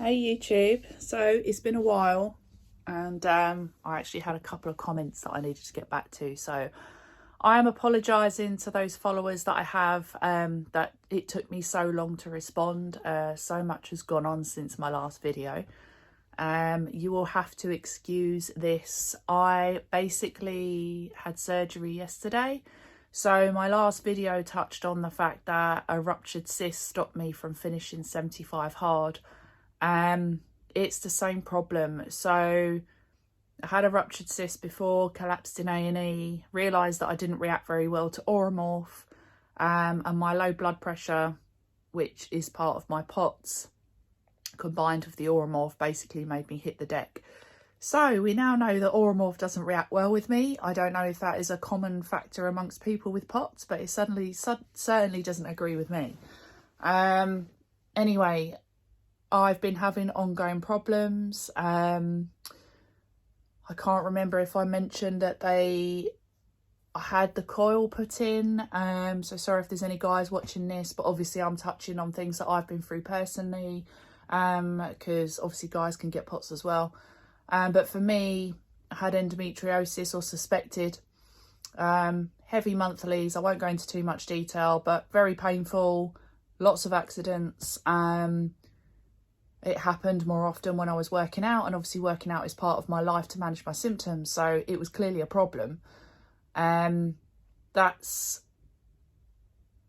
Hey YouTube, so it's been a while and I actually had a couple of comments that I needed to get back to, so I am apologising to those followers that I have that it took me so long to respond. So much has gone on since my last video. You will have to excuse this. I basically had surgery yesterday, so my last video touched on the fact that a ruptured cyst stopped me from finishing 75 hard. It's the same problem. So I had a ruptured cyst before, collapsed in A&E, realised that I didn't react very well to Oromorph, and my low blood pressure, which is part of my POTS, combined with the Oromorph, basically made me hit the deck. So we now know that Oromorph doesn't react well with me. I don't know if that is a common factor amongst people with POTS, but it certainly doesn't agree with me. Anyway, I've been having ongoing problems. I can't remember if I mentioned that I had the coil put in. So sorry if there's any guys watching this, but obviously I'm touching on things that I've been through personally, because obviously guys can get POTS as well. But for me, I had endometriosis, or suspected. Heavy monthlies. I won't go into too much detail, but very painful, lots of accidents. It happened more often when I was working out, and obviously working out is part of my life to manage my symptoms, so it was clearly a problem. That's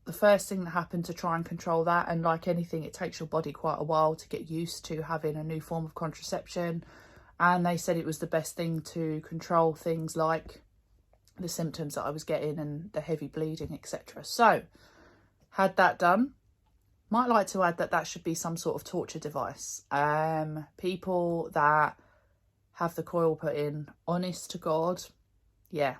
the first thing that happened to try and control that, and like anything, it takes your body quite a while to get used to having a new form of contraception, and they said it was the best thing to control things like the symptoms that I was getting and the heavy bleeding, etc. So had that done. Might like to add that that should be some sort of torture device. People that have the coil put in, honest to God, yeah,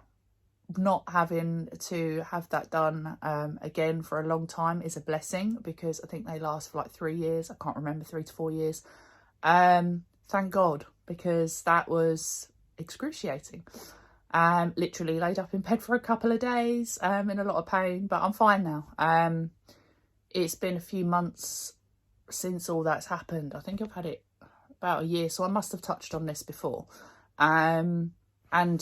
not having to have that done again for a long time is a blessing, because I think they last for like 3 years. I can't remember, 3 to 4 years. Thank God, because that was excruciating. Literally laid up in bed for a couple of days in a lot of pain, but I'm fine now. It's been a few months since all that's happened. I think I've had it about a year, so I must have touched on this before. And,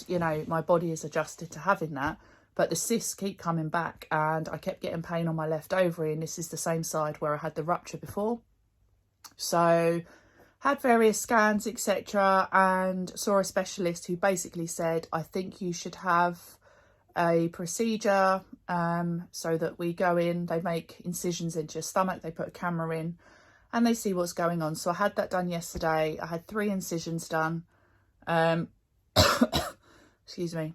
you know, my body is adjusted to having that, but the cysts keep coming back, and I kept getting pain on my left ovary, and this is the same side where I had the rupture before. So had various scans, etc., and saw a specialist who basically said, I think you should have a procedure, so that we go in, they make incisions into your stomach, they put a camera in, and they see what's going on. So I had that done yesterday. I had 3 incisions done. Excuse me,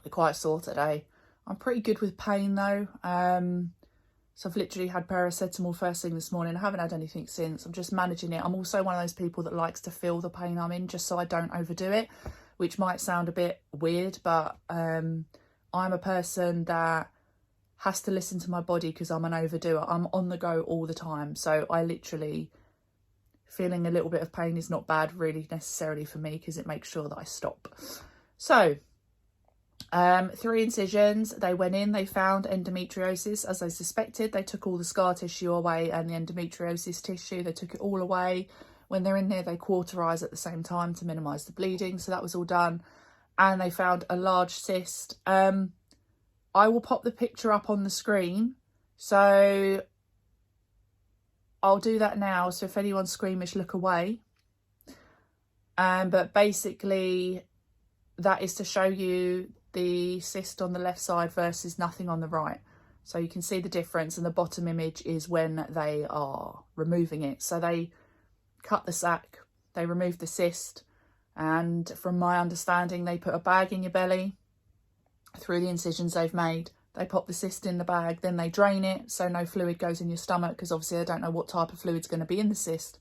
they're quite sore today. I'm pretty good with pain though. So I've literally had paracetamol first thing this morning. I haven't had anything since. I'm just managing it. I'm also one of those people that likes to feel the pain I'm in, just so I don't overdo it, which might sound a bit weird, but I'm a person that has to listen to my body because I'm an overdoer. I'm on the go all the time. So I literally, feeling a little bit of pain is not bad really necessarily for me, because it makes sure that I stop. So 3 incisions, they went in, they found endometriosis as I suspected. They took all the scar tissue away and the endometriosis tissue, they took it all away. When they're in there, they cauterise at the same time to minimise the bleeding. So that was all done. And they found a large cyst. I will pop the picture up on the screen. So I'll do that now. So if anyone's squeamish, look away. But basically, that is to show you the cyst on the left side versus nothing on the right. So you can see the difference. And the bottom image is when they are removing it. So they cut the sac, they removed the cyst, and from my understanding, they put a bag in your belly through the incisions they've made. They pop the cyst in the bag, then they drain it so no fluid goes in your stomach, because obviously I don't know what type of fluid's going to be in the cyst,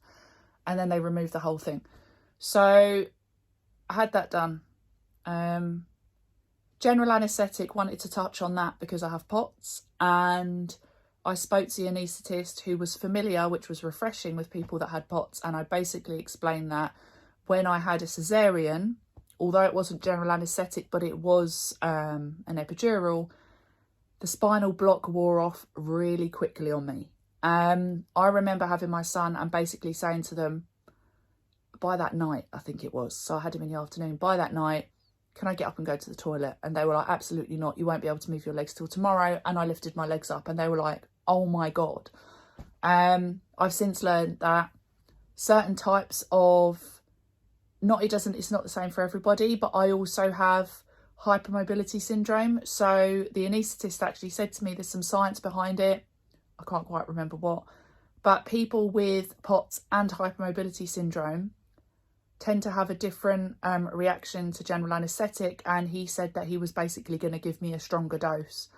and then they remove the whole thing. So I had that done. General anaesthetic, wanted to touch on that because I have POTS, and I spoke to the anaesthetist who was familiar, which was refreshing, with people that had POTS, and I basically explained that when I had a cesarean, although it wasn't general anaesthetic, but it was an epidural, the spinal block wore off really quickly on me. I remember having my son and basically saying to them, by that night, I think it was, so I had him in the afternoon, by that night, can I get up and go to the toilet? And they were like, absolutely not. You won't be able to move your legs till tomorrow. And I lifted my legs up and they were like, oh my God. I've since learned that certain types of, it's not the same for everybody, but I also have hypermobility syndrome. So the anaesthetist actually said to me, there's some science behind it. I can't quite remember what, but people with POTS and hypermobility syndrome tend to have a different reaction to general anaesthetic, and he said that he was basically going to give me a stronger dose,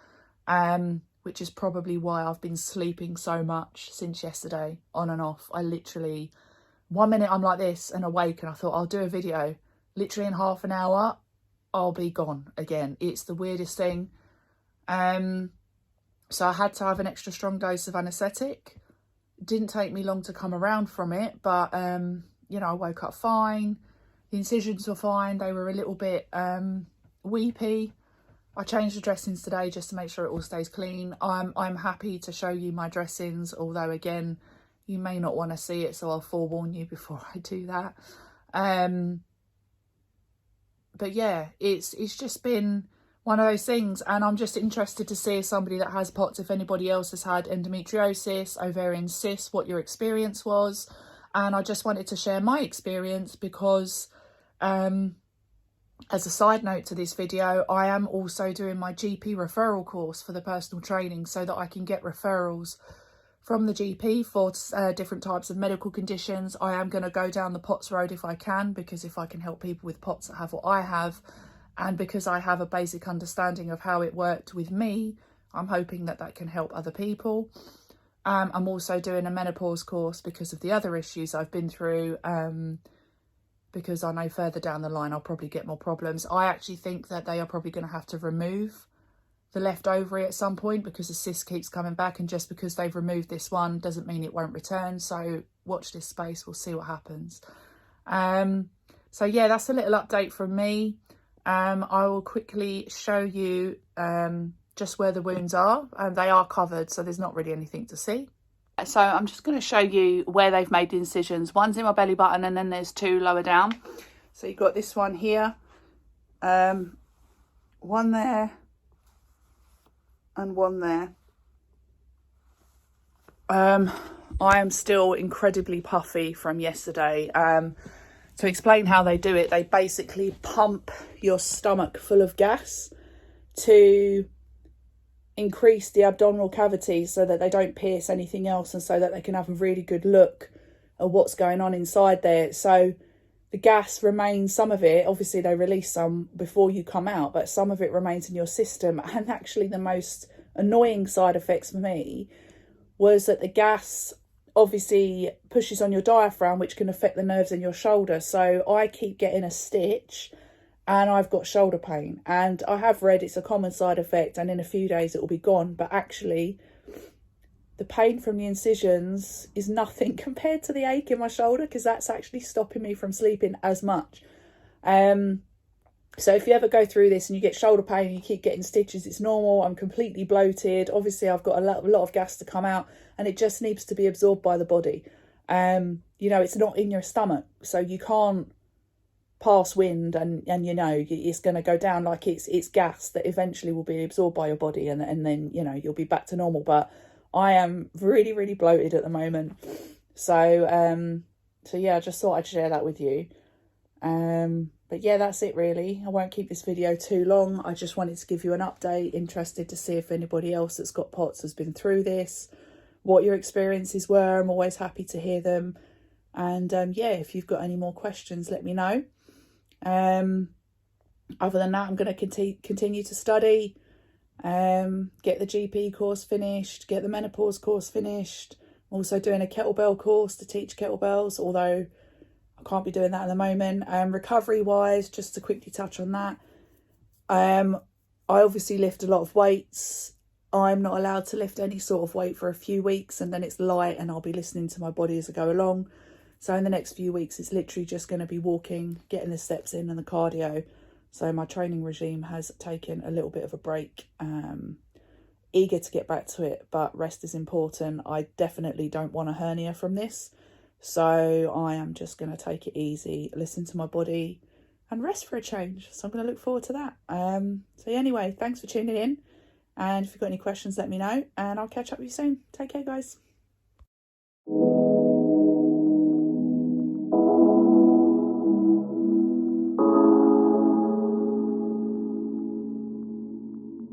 which is probably why I've been sleeping so much since yesterday, on and off. I literally, 1 minute I'm like this and awake, and I thought I'll do a video. Literally in half an hour, I'll be gone again. It's the weirdest thing. So I had to have an extra strong dose of anaesthetic. It didn't take me long to come around from it, but you know, I woke up fine. The incisions were fine. They were a little bit weepy. I changed the dressings today just to make sure it all stays clean. I'm happy to show you my dressings, although again, you may not want to see it, so I'll forewarn you before I do that. But yeah, it's just been one of those things, and I'm just interested to see, as somebody that has POTS, if anybody else has had endometriosis, ovarian cyst, what your experience was. And I just wanted to share my experience because, as a side note to this video, I am also doing my GP referral course for the personal training so that I can get referrals from the GP for different types of medical conditions. I am going to go down the POTS road if I can, because if I can help people with POTS that have what I have, and because I have a basic understanding of how it worked with me, I'm hoping that that can help other people. I'm also doing a menopause course because of the other issues I've been through, because I know further down the line I'll probably get more problems. I actually think that they are probably going to have to remove the left ovary at some point because the cyst keeps coming back, and just because they've removed this one doesn't mean it won't return. So watch this space, we'll see what happens. So yeah, that's a little update from me. I will quickly show you just where the wounds are. They are covered, so there's not really anything to see. So I'm just going to show you where they've made the incisions. One's in my belly button, and then there's two lower down. So you've got this one here, one there, and one there. I am still incredibly puffy from yesterday. To explain how they do it, they basically pump your stomach full of gas to increase the abdominal cavity so that they don't pierce anything else, and so that they can have a really good look at what's going on inside there. So the gas remains, some of it, obviously they release some before you come out, but some of it remains in your system. And actually the most annoying side effects for me was that the gas obviously pushes on your diaphragm, which can affect the nerves in your shoulder. So I keep getting a stitch and I've got shoulder pain, and I have read it's a common side effect and in a few days it will be gone. But actually the pain from the incisions is nothing compared to the ache in my shoulder, because that's actually stopping me from sleeping as much. So if you ever go through this and you get shoulder pain and you keep getting stitches, it's normal. I'm completely bloated. Obviously I've got a lot of gas to come out, and it just needs to be absorbed by the body. You know, it's not in your stomach, so you can't pass wind and you know it's going to go down. Like it's gas that eventually will be absorbed by your body, and then you know you'll be back to normal. But I am really bloated at the moment, so yeah, I just thought I'd share that with you. But yeah, that's it really. I won't keep this video too long. I just wanted to give you an update, interested to see if anybody else that's got POTS has been through this, what your experiences were. I'm always happy to hear them. And yeah, if you've got any more questions, let me know. Other than that, I'm going to continue to study, get the GP course finished, get the menopause course finished. I'm also doing a kettlebell course to teach kettlebells, although I can't be doing that at the moment. Recovery wise, just to quickly touch on that, I obviously lift a lot of weights. I'm not allowed to lift any sort of weight for a few weeks, and then it's light and I'll be listening to my body as I go along. So in the next few weeks, it's literally just going to be walking, getting the steps in and the cardio. So my training regime has taken a little bit of a break. eager to get back to it, but rest is important. I definitely don't want a hernia from this, so I am just going to take it easy, listen to my body and rest for a change. So I'm going to look forward to that. So anyway, thanks for tuning in, and if you've got any questions, let me know, and I'll catch up with you soon. Take care, guys.